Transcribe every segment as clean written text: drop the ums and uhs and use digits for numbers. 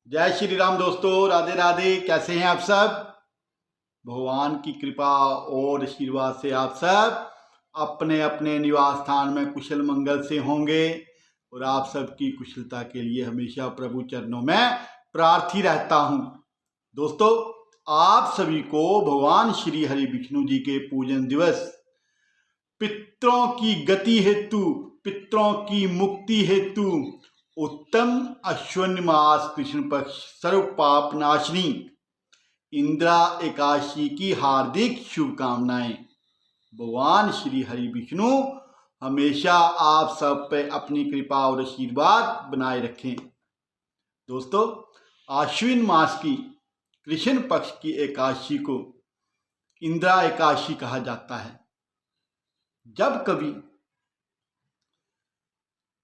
जय श्री राम दोस्तों, राधे राधे। कैसे हैं आप सब? भगवान की कृपा और आशीर्वाद से आप सब अपने अपने निवास स्थान में कुशल मंगल से होंगे और आप सबकी कुशलता के लिए हमेशा प्रभु चरणों में प्रार्थी रहता हूं। दोस्तों, आप सभी को भगवान श्री हरि विष्णु जी के पूजन दिवस, पितरों की गति हेतु, पितरों की मुक्ति हेतु उत्तम अश्विन मास कृष्ण पक्ष सर्व पाप नाशनी इंदिरा एकादशी की हार्दिक शुभकामनाएं। भगवान श्री हरि विष्णु हमेशा आप सब पे अपनी कृपा और आशीर्वाद बनाए रखें। दोस्तों, आश्विन मास की कृष्ण पक्ष की एकादशी को इंदिरा एकादशी कहा जाता है। जब कभी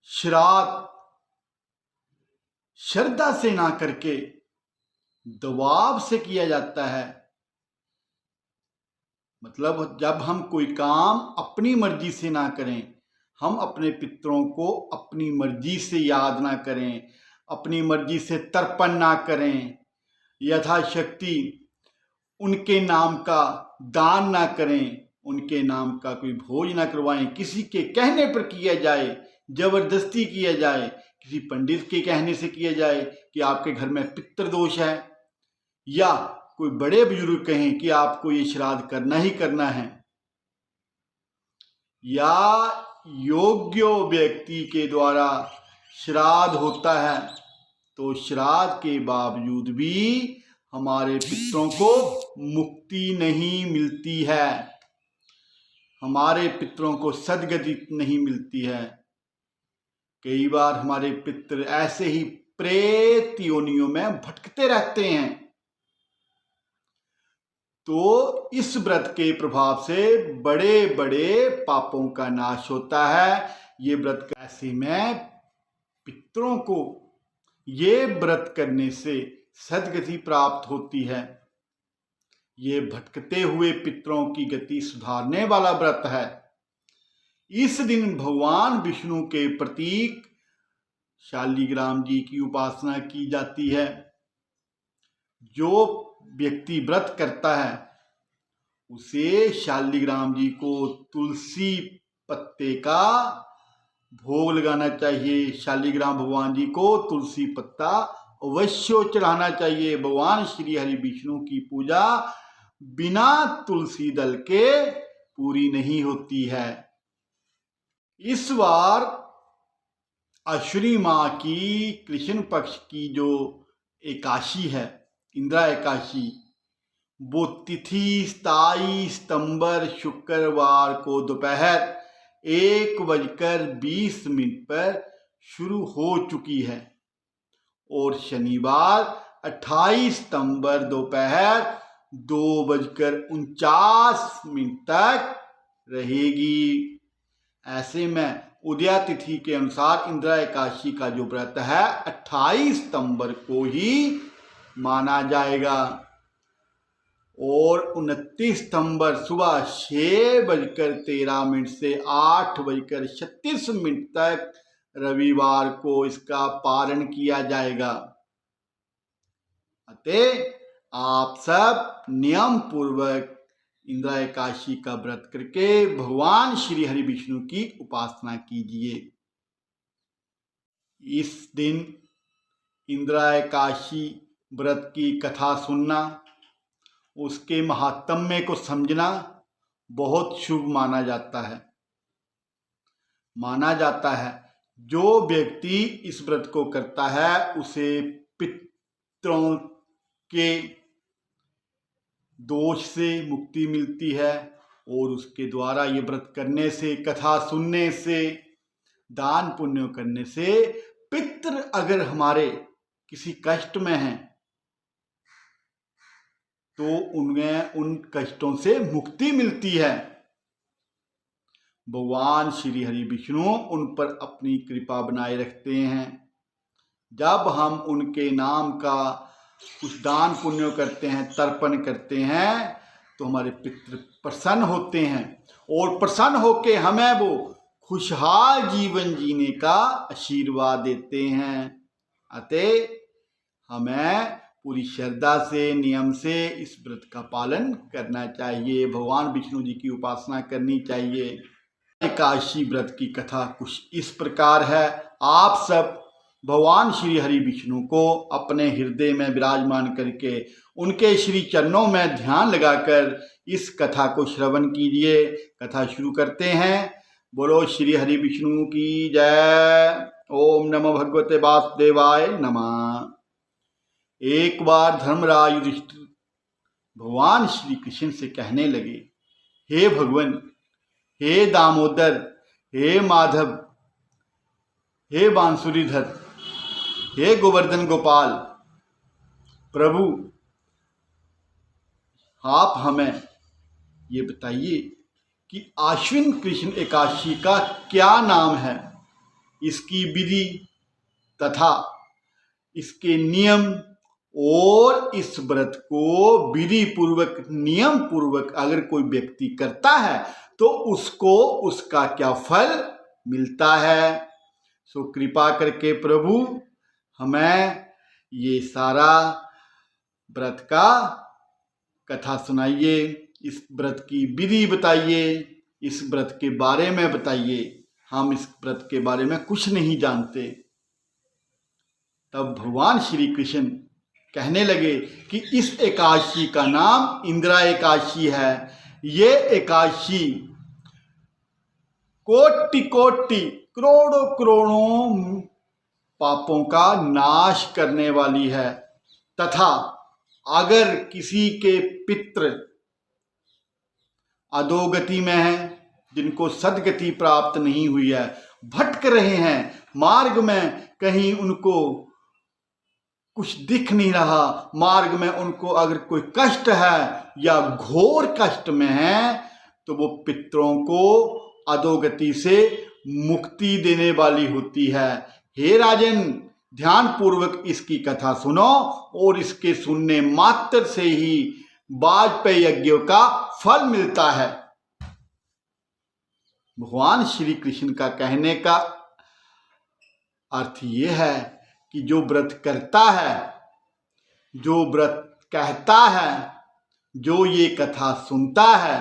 श्राद्ध श्रद्धा से ना करके दबाव से किया जाता है, मतलब जब हम कोई काम अपनी मर्जी से ना करें, हम अपने पितरों को अपनी मर्जी से याद ना करें, अपनी मर्जी से तर्पण ना करें, यथाशक्ति उनके नाम का दान ना करें, उनके नाम का कोई भोज ना करवाएं, किसी के कहने पर किया जाए, जबरदस्ती किया जाए, किसी पंडित के कहने से किया जाए कि आपके घर में पितृदोष है, या कोई बड़े बुजुर्ग कहें कि आपको ये श्राद्ध करना ही करना है, या योग्य व्यक्ति के द्वारा श्राद्ध होता है, तो श्राद्ध के बावजूद भी हमारे पितरों को मुक्ति नहीं मिलती है, हमारे पितरों को सद्गति नहीं मिलती है। कई बार हमारे पितर ऐसे ही प्रेत योनियों में भटकते रहते हैं। तो इस व्रत के प्रभाव से बड़े बड़े पापों का नाश होता है। ये व्रत ऐसे में पितरों को ये व्रत करने से सद्गति प्राप्त होती है। ये भटकते हुए पितरों की गति सुधारने वाला व्रत है। इस दिन भगवान विष्णु के प्रतीक शालिग्राम जी की उपासना की जाती है। जो व्यक्ति व्रत करता है उसे शालिग्राम जी को तुलसी पत्ते का भोग लगाना चाहिए। शालिग्राम भगवान जी को तुलसी पत्ता अवश्य चढ़ाना चाहिए। भगवान श्री हरि विष्णु की पूजा बिना तुलसी दल के पूरी नहीं होती है। इस बार अश्विनी माह की कृष्ण पक्ष की जो एकादशी है, इंदिरा एकादशी, वो तिथि 27 सितंबर शुक्रवार को दोपहर 1:20 पर शुरू हो चुकी है और शनिवार 28 सितंबर दोपहर 2:49 तक रहेगी। ऐसे में उदया तिथि के अनुसार इंदिरा एकादशी का जो व्रत है 28 सितंबर को ही माना जाएगा और 29 सितंबर सुबह 6:13 से 8:36 तक रविवार को इसका पारण किया जाएगा। अतः आप सब नियम पूर्वक इंदिरा एकादशी का व्रत करके भगवान श्री हरि विष्णु की उपासना कीजिए। इस दिन इंदिरा एकादशी व्रत की कथा सुनना, उसके महात्म्य को समझना बहुत शुभ माना जाता है। माना जाता है जो व्यक्ति इस व्रत को करता है उसे पितरों के दोष से मुक्ति मिलती है और उसके द्वारा ये व्रत करने से, कथा सुनने से, दान पुण्य करने से पितृ अगर हमारे किसी कष्ट में हैं तो उनमें उन कष्टों से मुक्ति मिलती है। भगवान श्री हरि विष्णु उन पर अपनी कृपा बनाए रखते हैं। जब हम उनके नाम का कुछ दान पुण्य करते हैं, तर्पण करते हैं, तो हमारे पितृ प्रसन्न होते हैं और प्रसन्न होकर हमें वो खुशहाल जीवन जीने का आशीर्वाद देते हैं। अतः हमें पूरी श्रद्धा से, नियम से इस व्रत का पालन करना चाहिए। भगवान विष्णु जी की उपासना करनी चाहिए। एकादशी व्रत की कथा कुछ इस प्रकार है। आप सब भगवान श्री हरि विष्णु को अपने हृदय में विराजमान करके उनके श्री चरणों में ध्यान लगाकर इस कथा को श्रवण कीजिए। कथा शुरू करते हैं। बोलो श्री हरि विष्णु की जय। ओम नमो भगवते वासुदेवाय नमः। एक बार धर्मराज युधिष्ठिर भगवान श्री कृष्ण से कहने लगे, हे भगवान, हे दामोदर, हे माधव, हे बांसुरीधर, हे गोवर्धन गोपाल, प्रभु आप हमें ये बताइए कि आश्विन कृष्ण एकादशी का क्या नाम है, इसकी विधि तथा इसके नियम, और इस व्रत को विधि पूर्वक, नियम पूर्वक अगर कोई व्यक्ति करता है तो उसको उसका क्या फल मिलता है। सो कृपा करके प्रभु हमें ये सारा व्रत का कथा सुनाइए, इस व्रत की विधि बताइए, इस व्रत के बारे में बताइए। हम इस व्रत के बारे में कुछ नहीं जानते। तब भगवान श्री कृष्ण कहने लगे कि इस एकादशी का नाम इंदिरा एकादशी है। ये एकादशी कोटि कोटि, करोड़ों करोड़ों पापों का नाश करने वाली है, तथा अगर किसी के पितृ अधोगति में हैं, जिनको सदगति प्राप्त नहीं हुई है, भटक रहे हैं, मार्ग में कहीं उनको कुछ दिख नहीं रहा, मार्ग में उनको अगर कोई कष्ट है या घोर कष्ट में है, तो वो पितरों को अधोगति से मुक्ति देने वाली होती है। हे राजन, ध्यान पूर्वक इसकी कथा सुनो, और इसके सुनने मात्र से ही वाजपेयी यज्ञों का फल मिलता है। भगवान श्री कृष्ण का कहने का अर्थ ये है कि जो व्रत करता है, जो व्रत कहता है, जो ये कथा सुनता है,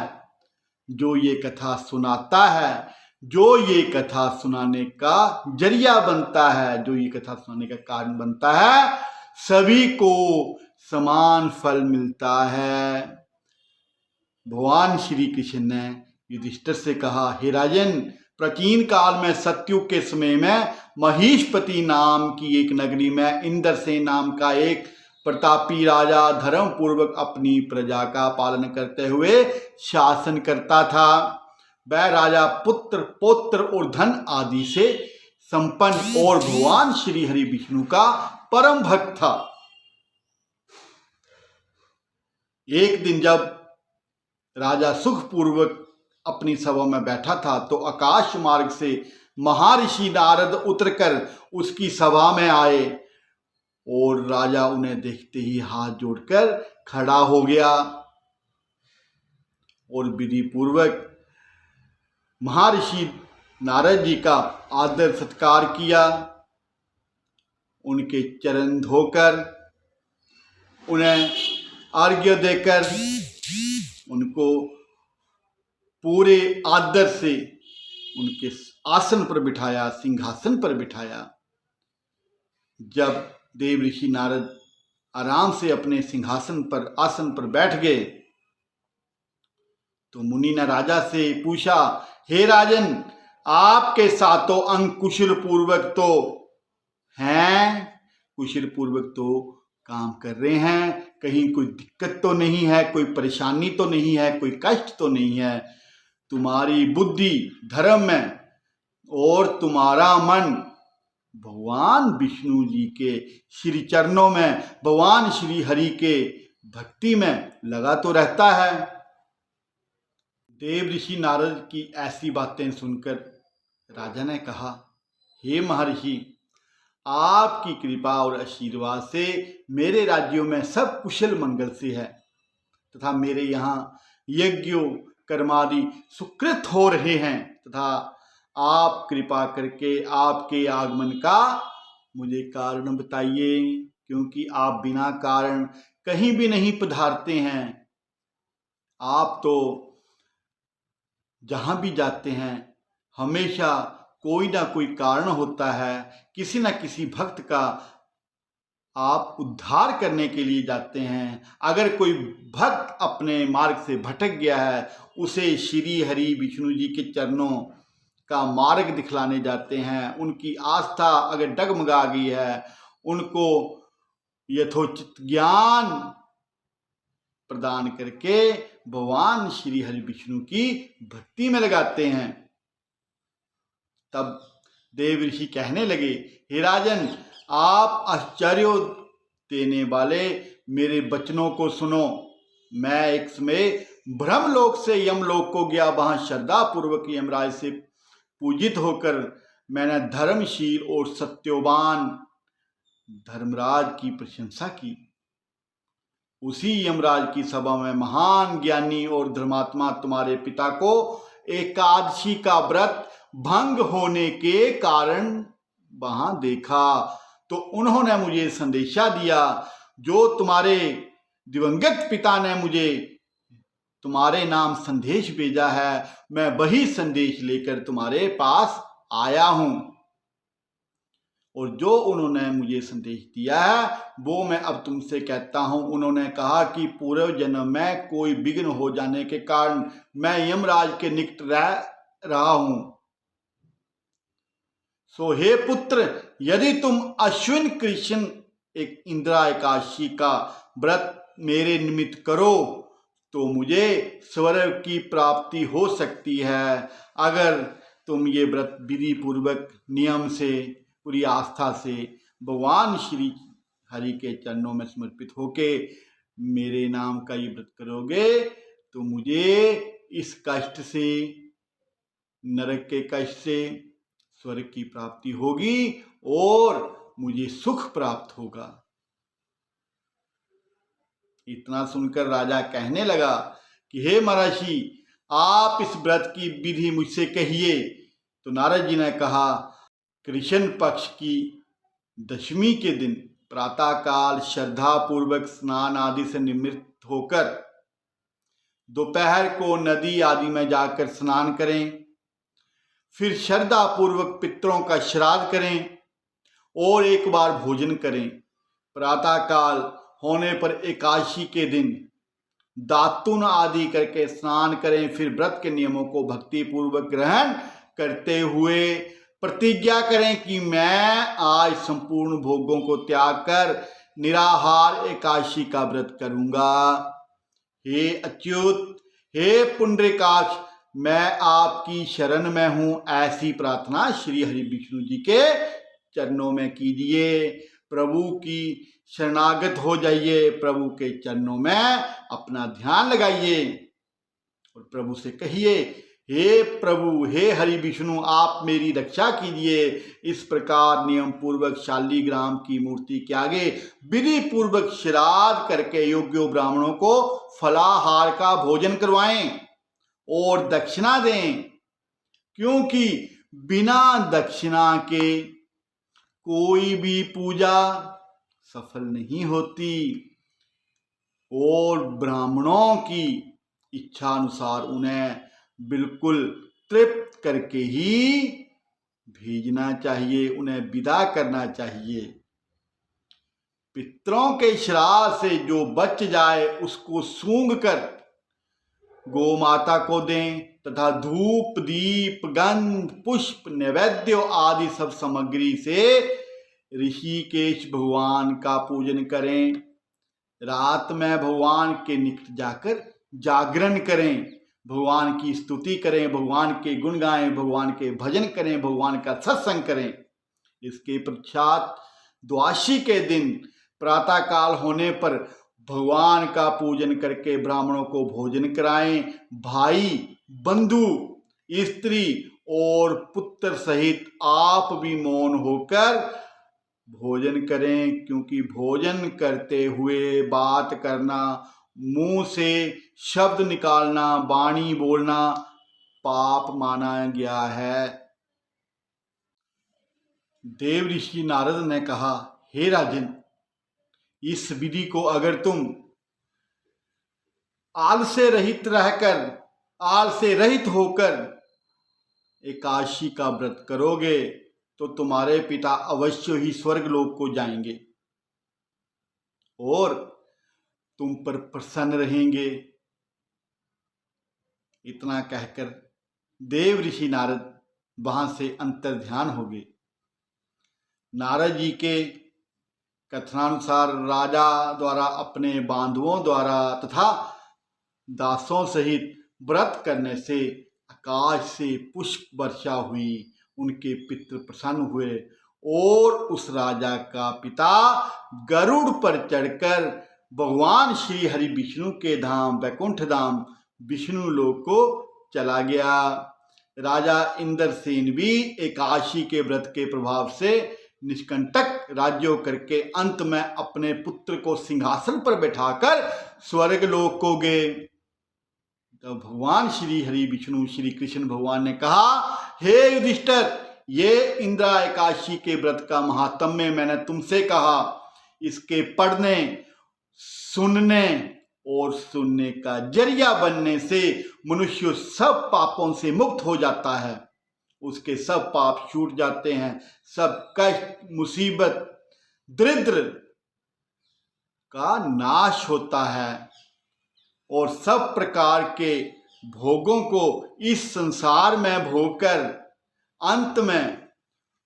जो ये कथा सुनाता है, जो ये कथा सुनाने का जरिया बनता है, जो ये कथा सुनाने का कारण बनता है, सभी को समान फल मिलता है। भगवान श्री कृष्ण ने युधिष्ठिर से कहा, हे राजन, प्राचीन काल में सतयुग के समय में महिषपति नाम की एक नगरी में इंद्रसेन नाम का एक प्रतापी राजा धर्म पूर्वक अपनी प्रजा का पालन करते हुए शासन करता था। वह राजा पुत्र, पौत्र और धन आदि से संपन्न और भगवान श्री हरि विष्णु का परम भक्त था। एक दिन जब राजा सुखपूर्वक अपनी सभा में बैठा था, तो आकाश मार्ग से महर्षि नारद उतरकर उसकी सभा में आए, और राजा उन्हें देखते ही हाथ जोड़कर खड़ा हो गया और विधि पूर्वक महर्षि नारद जी का आदर सत्कार किया। उनके चरण धोकर, उन्हें अर्घ्य देकर, उनको पूरे आदर से उनके आसन पर बिठाया, सिंहासन पर बिठाया। जब देव ऋषि नारद आराम से अपने सिंहासन पर, आसन पर बैठ गए, तो मुनि ने राजा से पूछा, हे राजन, आपके सातों अंग कुशल पूर्वक तो हैं, कुशल पूर्वक तो काम कर रहे हैं, कहीं कोई दिक्कत तो नहीं है, कोई परेशानी तो नहीं है, कोई कष्ट तो नहीं है। तुम्हारी बुद्धि धर्म में और तुम्हारा मन भगवान विष्णु जी के श्री चरणों में, भगवान श्री हरि के भक्ति में लगा तो रहता है। देव ऋषि नारद की ऐसी बातें सुनकर राजा ने कहा, हे महर्षि, आपकी कृपा और आशीर्वाद से मेरे राज्यों में सब कुशल मंगल से है, तथा मेरे यहाँ यज्ञों कर्मादि सुकृत हो रहे हैं, तथा आप कृपा करके आपके आगमन का मुझे कारण बताइए क्योंकि आप बिना कारण कहीं भी नहीं पधारते हैं। आप तो जहाँ भी जाते हैं हमेशा कोई ना कोई कारण होता है, किसी ना किसी भक्त का आप उद्धार करने के लिए जाते हैं। अगर कोई भक्त अपने मार्ग से भटक गया है, उसे श्री हरि विष्णु जी के चरणों का मार्ग दिखलाने जाते हैं। उनकी आस्था अगर डगमगा गई है, उनको यथोचित ज्ञान प्रदान करके भगवान श्री हरि विष्णु की भक्ति में लगाते हैं। तब देव ऋषि कहने लगे, हे राजन, आप आश्चर्य देने वाले मेरे वचनों को सुनो। मैं एक समय ब्रह्मलोक से यमलोक को गया। वहां श्रद्धा पूर्वक यमराज से पूजित होकर मैंने धर्मशील और सत्यवान धर्मराज की प्रशंसा की। उसी यमराज की सभा में महान ज्ञानी और धर्मात्मा तुम्हारे पिता को एकादशी का व्रत भंग होने के कारण वहां देखा, तो उन्होंने मुझे संदेशा दिया। जो तुम्हारे दिवंगत पिता ने मुझे तुम्हारे नाम संदेश भेजा है, मैं वही संदेश लेकर तुम्हारे पास आया हूं। और जो उन्होंने मुझे संदेश दिया है वो मैं अब तुमसे कहता हूं। उन्होंने कहा कि पूर्व जन्म में कोई विघ्न हो जाने के कारण मैं यमराज के निकट रह रहा हूं। सो हे पुत्र, यदि तुम अश्विन कृष्ण एक इंदिरा एकादशी का व्रत मेरे निमित्त करो तो मुझे स्वर्ग की प्राप्ति हो सकती है। अगर तुम ये व्रत विधि पूर्वक नियम से पूरी आस्था से भगवान श्री हरि के चरणों में समर्पित होके मेरे नाम का ये व्रत करोगे तो मुझे इस कष्ट से, नरक के कष्ट से स्वर्ग की प्राप्ति होगी और मुझे सुख प्राप्त होगा। इतना सुनकर राजा कहने लगा कि हे महर्षि, आप इस व्रत की विधि मुझसे कहिए। तो नारद जी ने कहा, कृष्ण पक्ष की दशमी के दिन प्रातःकाल श्रद्धा पूर्वक स्नान आदि से निवृत्त होकर दोपहर को नदी आदि में जाकर स्नान करें। फिर श्रद्धा पूर्वक पितरों का श्राद्ध करें और एक बार भोजन करें। प्रातःकाल होने पर एकादशी के दिन दातुन आदि करके स्नान करें। फिर व्रत के नियमों को भक्ति पूर्वक ग्रहण करते हुए प्रतिज्ञा करें कि मैं आज संपूर्ण भोगों को त्याग कर निराहार एकादशी का व्रत करूंगा। हे अच्युत, हे पुंडरीकाक्ष, मैं आपकी शरण में हूं। ऐसी प्रार्थना श्री हरि विष्णु जी के चरणों में कीजिए। प्रभु की शरणागत हो जाइए, प्रभु के चरणों में अपना ध्यान लगाइए और प्रभु से कहिए, हे प्रभु, हे हरि विष्णु, आप मेरी रक्षा कीजिए। इस प्रकार नियम पूर्वक शालिग्राम की मूर्ति के आगे विधि पूर्वक श्राद्ध करके योग्य ब्राह्मणों को फलाहार का भोजन करवाएं और दक्षिणा दें, क्योंकि बिना दक्षिणा के कोई भी पूजा सफल नहीं होती और ब्राह्मणों की इच्छा अनुसार उन्हें बिल्कुल तृप्त करके ही भेजना चाहिए, उन्हें विदा करना चाहिए। पितरों के श्राद्ध से जो बच जाए उसको सूंघ कर गौ माता को दें तथा धूप, दीप, गंध, पुष्प, नैवेद्य आदि सब सामग्री से ऋषिकेश भगवान का पूजन करें। रात में भगवान के निकट जाकर जागरण करें, भगवान की स्तुति करें, भगवान के गुण गाएं, भगवान के भजन करें, भगवान का सत्संग करें। इसके पश्चात द्वादशी के दिन प्रातःकाल होने पर भगवान का पूजन करके ब्राह्मणों को भोजन कराएं। भाई, बंधु, स्त्री और पुत्र सहित आप भी मौन होकर भोजन करें, क्योंकि भोजन करते हुए बात करना, मुंह से शब्द निकालना, वाणी बोलना पाप माना गया है। देव ऋषि नारद ने कहा, हे राजन, इस विधि को अगर तुम आलस्य रहित होकर एकादशी का व्रत करोगे तो तुम्हारे पिता अवश्य ही स्वर्गलोक को जाएंगे और तुम पर प्रसन्न रहेंगे। इतना कहकर देव ऋषि नारद वहां से अंतर्ध्यान हो गए। नारद जी के कथनानुसार राजा द्वारा अपने बांधुओं द्वारा तथा दासों सहित व्रत करने से आकाश से पुष्प वर्षा हुई। उनके पितृ प्रसन्न हुए और उस राजा का पिता गरुड़ पर चढ़कर भगवान श्री हरि विष्णु के धाम वैकुंठ धाम विष्णु लोक को चला गया। राजा इंद्रसेन भी एकादशी के व्रत के प्रभाव से निष्कंटक राज्य करके अंत में अपने पुत्र को सिंहासन पर बैठाकर स्वर्ग लोक को गए। तो भगवान श्री हरि विष्णु श्री कृष्ण भगवान ने कहा, हे युधिष्ठिर, ये इंद्रा एकादशी के व्रत का महात्म्य मैंने तुमसे कहा। इसके पढ़ने, सुनने और सुनने का जरिया बनने से मनुष्य सब पापों से मुक्त हो जाता है। उसके सब पाप छूट जाते हैं। सब कष्ट, मुसीबत, दरिद्र का नाश होता है और सब प्रकार के भोगों को इस संसार में भोगकर अंत में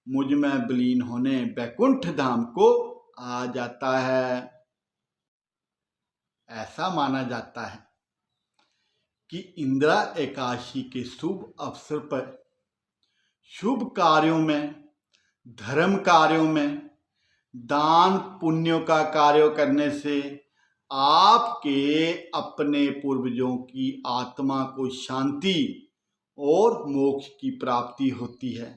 मुझ में विलीन होने वैकुंठ धाम को आ जाता है। ऐसा माना जाता है कि इंदिरा एकादशी के शुभ अवसर पर शुभ कार्यों में, धर्म कार्यों में, दान पुण्यों का कार्य करने से आपके अपने पूर्वजों की आत्मा को शांति और मोक्ष की प्राप्ति होती है।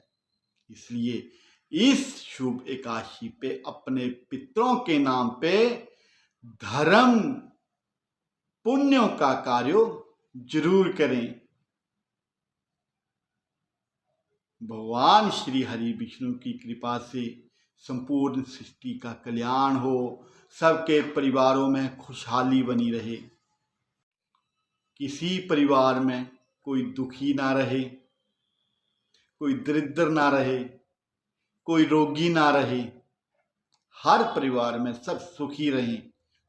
इसलिए इस शुभ एकादशी पे अपने पितरों के नाम पे धर्म पुण्यों का कार्य जरूर करें। भगवान श्री हरि विष्णु की कृपा से संपूर्ण सृष्टि का कल्याण हो, सबके परिवारों में खुशहाली बनी रहे, किसी परिवार में कोई दुखी ना रहे, कोई दरिद्र ना रहे, कोई रोगी ना रहे, हर परिवार में सब सुखी रहें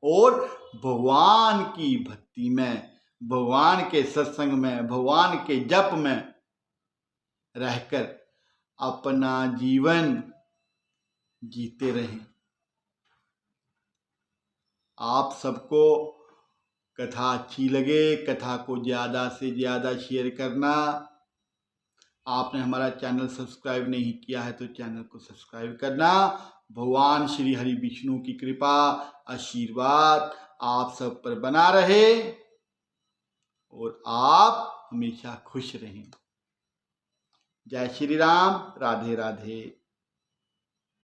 और भगवान की भक्ति में, भगवान के सत्संग में, भगवान के जप में रहकर अपना जीवन जीते रहें। आप सबको कथा अच्छी लगे, कथा को ज़्यादा से ज़्यादा शेयर करना। आपने हमारा चैनल सब्सक्राइब नहीं किया है तो चैनल को सब्सक्राइब करना। भगवान श्री हरि विष्णु की कृपा, आशीर्वाद आप सब पर बना रहे और आप हमेशा खुश रहें। जय श्री राम। राधे राधे।